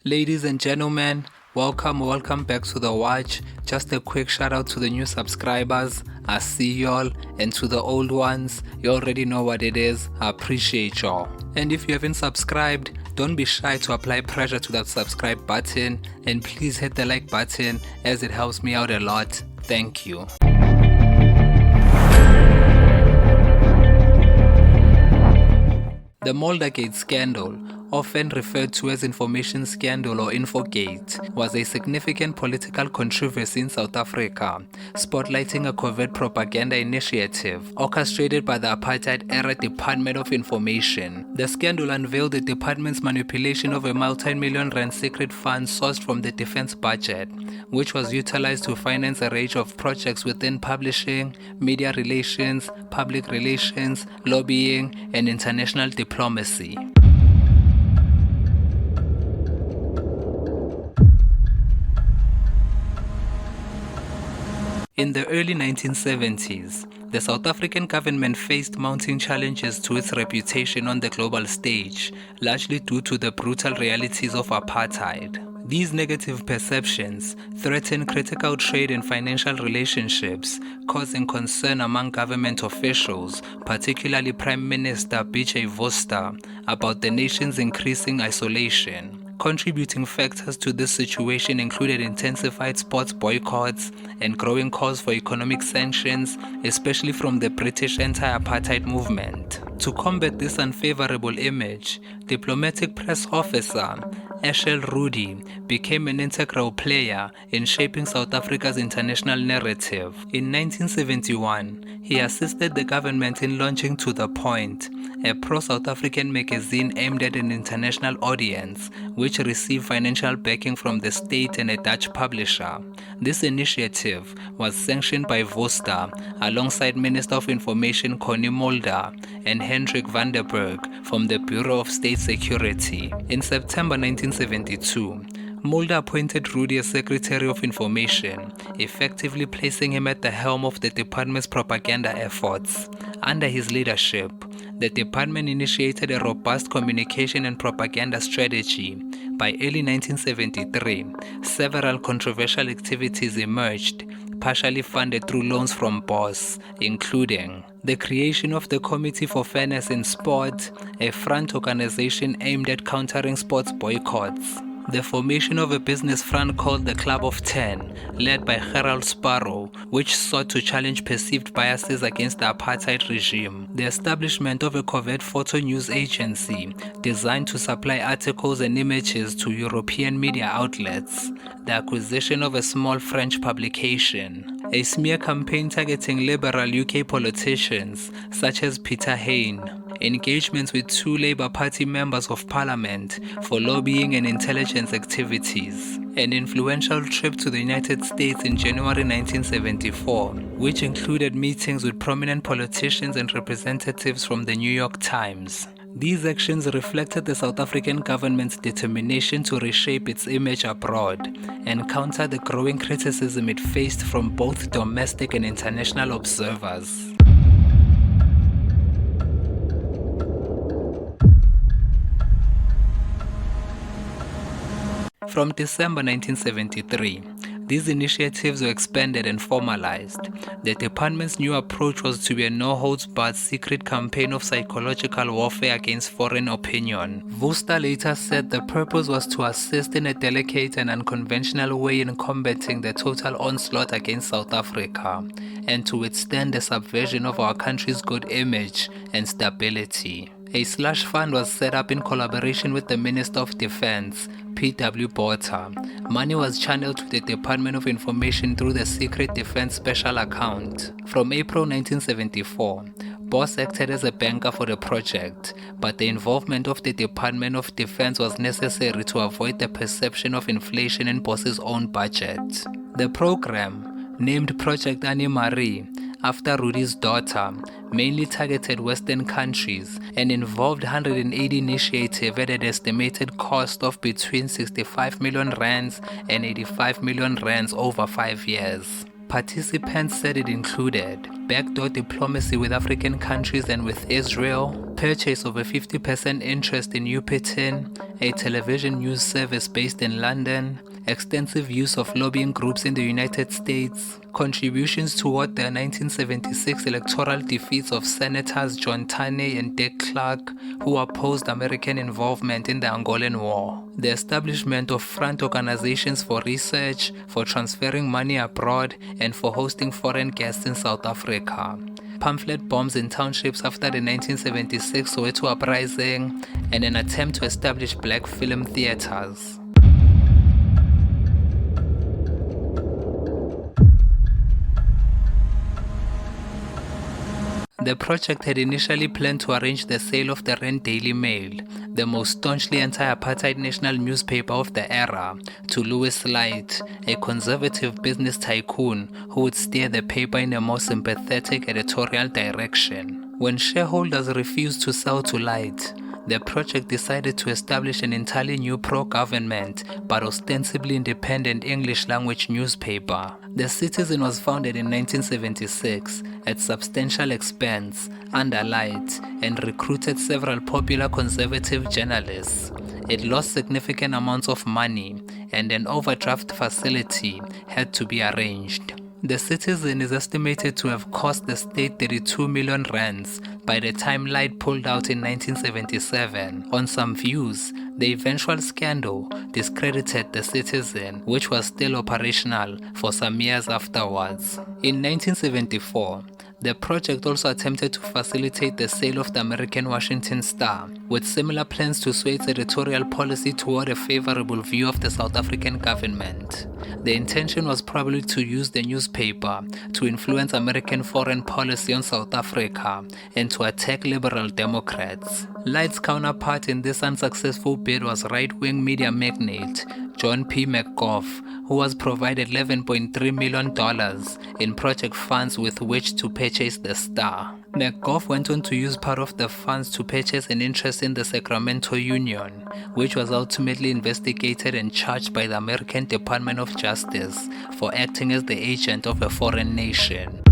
Ladies and gentlemen, welcome back to The Watch. Just a quick shout out to the new subscribers. I see y'all, and to the old ones, you already know what it is. I appreciate y'all. And if you haven't subscribed, don't be shy to apply pressure to that subscribe button, and please hit the like button as it helps me out a lot. Thank you. The Muldergate scandal, often referred to as Information Scandal or Infogate, was a significant political controversy in South Africa, spotlighting a covert propaganda initiative orchestrated by the apartheid-era Department of Information. The scandal unveiled the department's manipulation of a multi-million rand secret fund sourced from the defense budget, which was utilized to finance a range of projects within publishing, media relations, public relations, lobbying, and international diplomacy. In the early 1970s, the South African government faced mounting challenges to its reputation on the global stage, largely due to the brutal realities of apartheid. These negative perceptions threaten critical trade and financial relationships, causing concern among government officials, particularly Prime Minister B.J. Vorster, about the nation's increasing isolation. Contributing factors to this situation included intensified sports boycotts and growing calls for economic sanctions, especially from the British anti-apartheid movement. To combat this unfavorable image, diplomatic press officer Rthied became an integral player in shaping South Africa's international narrative. In 1971, he assisted the government in launching To The Point, a pro-South African magazine aimed at an international audience, which received financial backing from the state and a Dutch publisher. This initiative was sanctioned by Vorster alongside Minister of Information Connie Mulder and Hendrik van der Berg from the Bureau of State Security. In September 1972, Mulder appointed Rthied as Secretary of Information, effectively placing him at the helm of the department's propaganda efforts. Under his leadership, the department initiated a robust communication and propaganda strategy. By early 1973, several controversial activities emerged, partially funded through loans from BOSS, including the creation of the Committee for Fairness in Sport, a front organization aimed at countering sports boycotts, the formation of a business front called the Club of 10, led by Gerald Sparrow, which sought to challenge perceived biases against the apartheid regime, the establishment of a covert photo news agency designed to supply articles and images to European media outlets, the acquisition of a small French publication, a smear campaign targeting liberal UK politicians such as Peter Hain, engagements with 2 Labour Party members of Parliament for lobbying and intelligence activities, an influential trip to the United States in January 1974, which included meetings with prominent politicians and representatives from the New York Times. These actions reflected the South African government's determination to reshape its image abroad and counter the growing criticism it faced from both domestic and international observers. From December 1973, these initiatives were expanded and formalized. The department's new approach was to be a no-holds-barred secret campaign of psychological warfare against foreign opinion. Vorster later said the purpose was to assist in a delicate and unconventional way in combating the total onslaught against South Africa, and to withstand the subversion of our country's good image and stability. A slush fund was set up in collaboration with the Minister of Defense, P.W. Botha. Money was channeled to the Department of Information through the Secret Defense Special Account. From April 1974, BOSS acted as a banker for the project, but the involvement of the Department of Defense was necessary to avoid the perception of inflation in BOSS's own budget. The program, named Project Anne-Marie, after Rthied's daughter, mainly targeted Western countries and involved 180 initiatives at an estimated cost of between 65 million rands and 85 million rands over 5 years. Participants said it included backdoor diplomacy with African countries and with Israel, purchase of a 50% interest in Upitin, a television news service based in London, extensive use of lobbying groups in the United States, contributions toward the 1976 electoral defeats of Senators John Taney and Dick Clark, who opposed American involvement in the Angolan War, the establishment of front organizations for research, for transferring money abroad, and for hosting foreign guests in South Africa, pamphlet bombs in townships after the 1976 Soweto uprising, and an attempt to establish black film theaters. The project had initially planned to arrange the sale of the Rand Daily Mail, the most staunchly anti-apartheid national newspaper of the era, to Louis Light, a conservative business tycoon who would steer the paper in a more sympathetic editorial direction. When shareholders refused to sell to Light, the project decided to establish an entirely new pro-government but ostensibly independent English-language newspaper. The Citizen was founded in 1976 at substantial expense, under Light, and recruited several popular conservative journalists. It lost significant amounts of money, and an overdraft facility had to be arranged. The Citizen is estimated to have cost the state 32 million rands by the time Light pulled out in 1977. On some views, the eventual scandal discredited the Citizen, which was still operational for some years afterwards. In 1974, the project also attempted to facilitate the sale of the American Washington Star, with similar plans to sway its editorial policy toward a favorable view of the South African government. The intention was probably to use the newspaper to influence American foreign policy on South Africa and to attack liberal Democrats. Light's counterpart in this unsuccessful bid was right-wing media magnate John P. McGough, who was provided $11.3 million in project funds with which to purchase the Star. McGough went on to use part of the funds to purchase an interest in the Sacramento Union, which was ultimately investigated and charged by the American Department of Justice for acting as the agent of a foreign nation.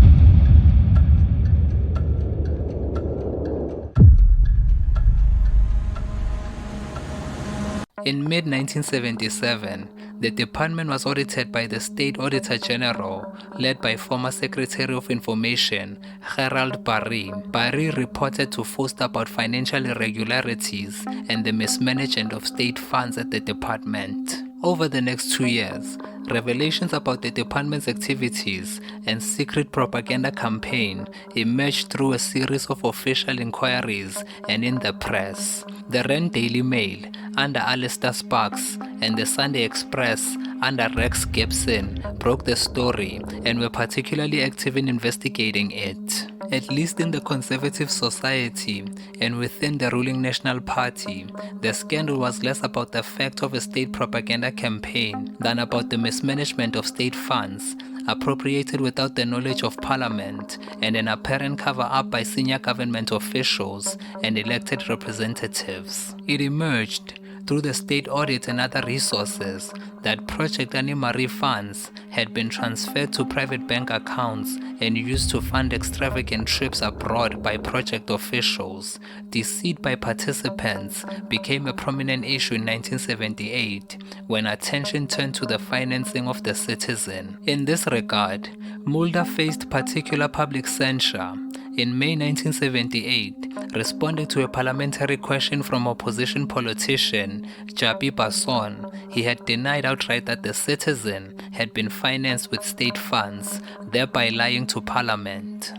In mid-1977, the department was audited by the State Auditor General, led by former Secretary of Information, Gerald Barry. Barry reported to Foster about financial irregularities and the mismanagement of state funds at the department. Over the next 2 years, revelations about the department's activities and secret propaganda campaign emerged through a series of official inquiries and in the press. The Rand Daily Mail, under Alistair Sparks, and the Sunday Express, under Rex Gibson, broke the story and were particularly active in investigating it. At least in the conservative society and within the ruling National Party, the scandal was less about the fact of a state propaganda campaign than about the mismanagement of state funds appropriated without the knowledge of Parliament and an apparent cover-up by senior government officials and elected representatives. It emerged through the state audit and other resources that Project Anne-Marie funds had been transferred to private bank accounts and used to fund extravagant trips abroad by project officials. Deceit by participants became a prominent issue in 1978 when attention turned to the financing of the Citizen. In this regard, Mulder faced particular public censure. In May 1978, responding to a parliamentary question from opposition politician Jabi Basson, he had denied outright that the Citizen had been financed with state funds, thereby lying to Parliament.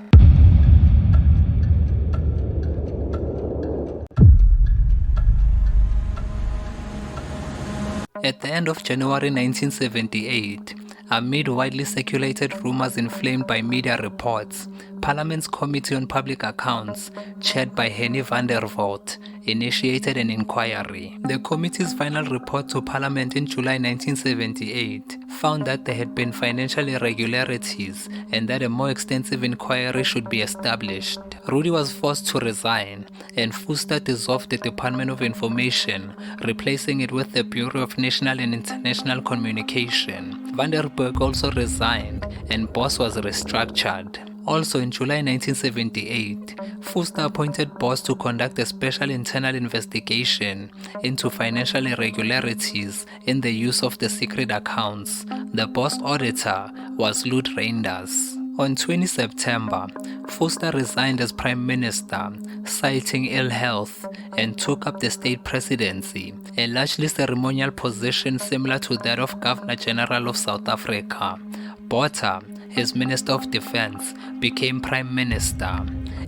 At the end of January 1978, amid widely circulated rumors inflamed by media reports, Parliament's Committee on Public Accounts, chaired by Henny van der Walt, initiated an inquiry. The committee's final report to Parliament in July 1978 found that there had been financial irregularities and that a more extensive inquiry should be established. Rthied was forced to resign, and Vorster dissolved the Department of Information, replacing it with the Bureau of National and International Communication. Van der Berg also resigned, and BOS was restructured. Also in July 1978, Vorster appointed BOS to conduct a special internal investigation into financial irregularities in the use of the secret accounts. The BOS auditor was Rthied. On 20 September, Vorster resigned as Prime Minister, citing ill health, and took up the state presidency, a largely ceremonial position similar to that of Governor General of South Africa. Botha, his Minister of Defense, became Prime Minister.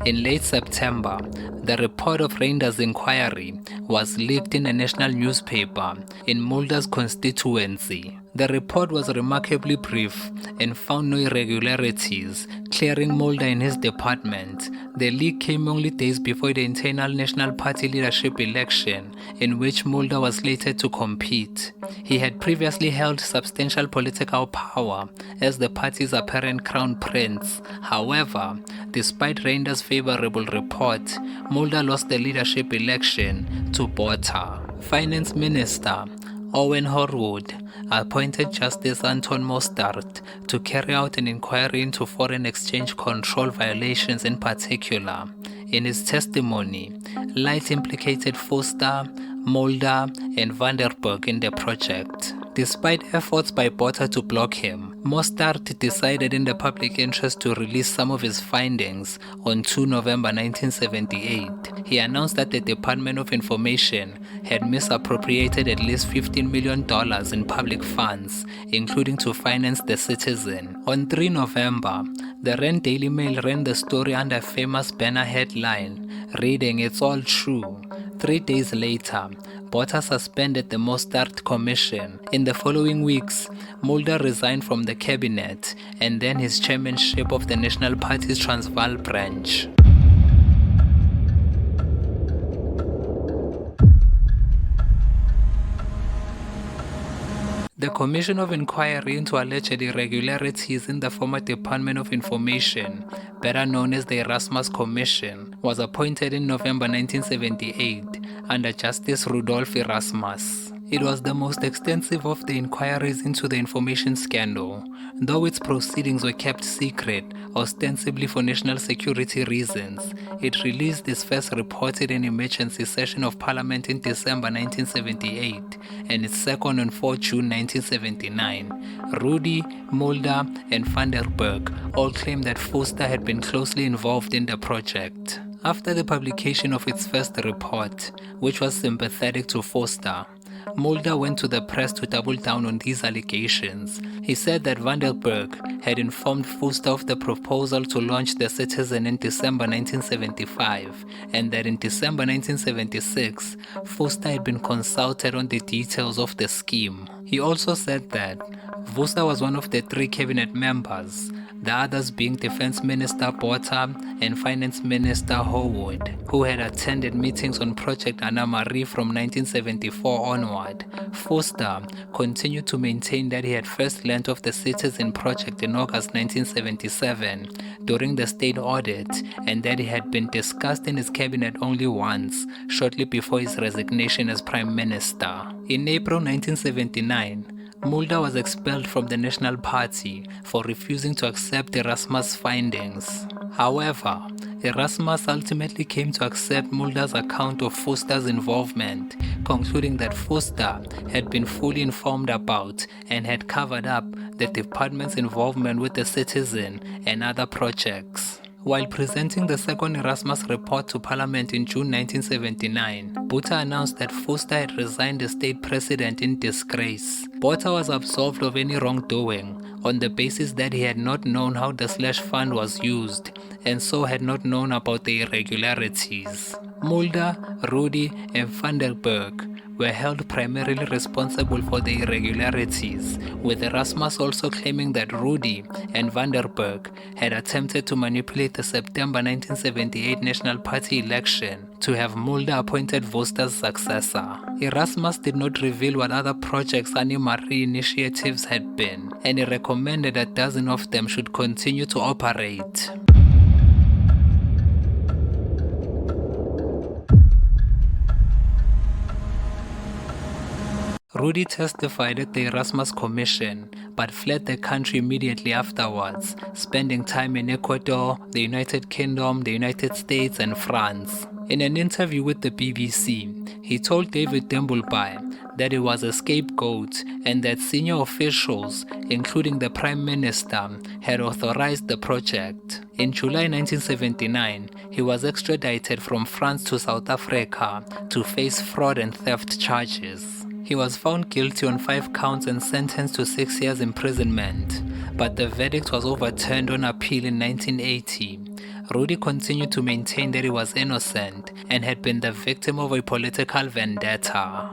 In late September, the report of Rthied's inquiry was leaked in a national newspaper in Mulder's constituency. The report was remarkably brief and found no irregularities, clearing Mulder in his department. The leak came only days before the internal National Party leadership election, in which Mulder was slated to compete. He had previously held substantial political power as the party's apparent crown prince. However, despite Rthied's favorable report, Mulder lost the leadership election to Botha. Finance Minister Owen Horwood appointed Justice Anton Mostert to carry out an inquiry into foreign exchange control violations in particular. In his testimony, Light implicated Vorster, Mulder, and Van der Berg in the project. Despite efforts by Botha to block him, Mostert decided in the public interest to release some of his findings on 2 November 1978. He announced that the Department of Information had misappropriated at least $15 million in public funds, including to finance the Citizen. On 3 November, the Rand Daily Mail ran the story under a famous banner headline, reading, "It's all true." 3 days later, Botha suspended the Mostert Commission. In the following weeks, Mulder resigned from the cabinet and then his chairmanship of the National Party's Transvaal branch. The Commission of Inquiry into alleged irregularities in the former Department of Information, better known as the Erasmus Commission, was appointed in November 1978 under Justice Rudolf Erasmus. It was the most extensive of the inquiries into the information scandal, though its proceedings were kept secret, ostensibly for national security reasons. It released its first report in an emergency session of Parliament in December 1978 and its second on 4 June 1979. Rthied, Mulder, and Van der Berg all claimed that Vorster had been closely involved in the project. After the publication of its first report, which was sympathetic to Vorster, Mulder went to the press to double down on these allegations. He said that Van der Berg had informed Vorster of the proposal to launch the Citizen in December 1975, and that in December 1976, Vorster had been consulted on the details of the scheme. He also said that Vorster was one of the 3 cabinet members, the others being Defense Minister Botha and Finance Minister Horwood, who had attended meetings on Project Anna Marie from 1974 onward. Vorster continued to maintain that he had first learned of the Citizen project in August 1977 during the state audit, and that it had been discussed in his cabinet only once, shortly before his resignation as Prime Minister. In April 1979, Mulder was expelled from the National Party for refusing to accept Erasmus' findings. However, Erasmus ultimately came to accept Mulder's account of Vorster's involvement, concluding that Vorster had been fully informed about and had covered up the department's involvement with the Citizen and other projects. While presenting the second Erasmus report to Parliament in June 1979, Botha announced that Vorster had resigned as state president in disgrace. Botha was absolved of any wrongdoing on the basis that he had not known how the slush fund was used and so had not known about the irregularities. Mulder, Rthied, and van der Berg were held primarily responsible for the irregularities, with Erasmus also claiming that Rthied and van der Berg had attempted to manipulate the September 1978 National Party election to have Mulder appointed Vorster's successor. Erasmus did not reveal what other projects anti-Marie initiatives had been, and he recommended a dozen of them should continue to operate. Rthied testified at the Erasmus Commission, but fled the country immediately afterwards, spending time in Ecuador, the United Kingdom, the United States, and France. In an interview with the BBC, he told David Dimbleby that he was a scapegoat and that senior officials, including the Prime Minister, had authorized the project. In July 1979, he was extradited from France to South Africa to face fraud and theft charges. He was found guilty on 5 counts and sentenced to 6 years imprisonment, but the verdict was overturned on appeal in 1980. Rthied continued to maintain that he was innocent and had been the victim of a political vendetta.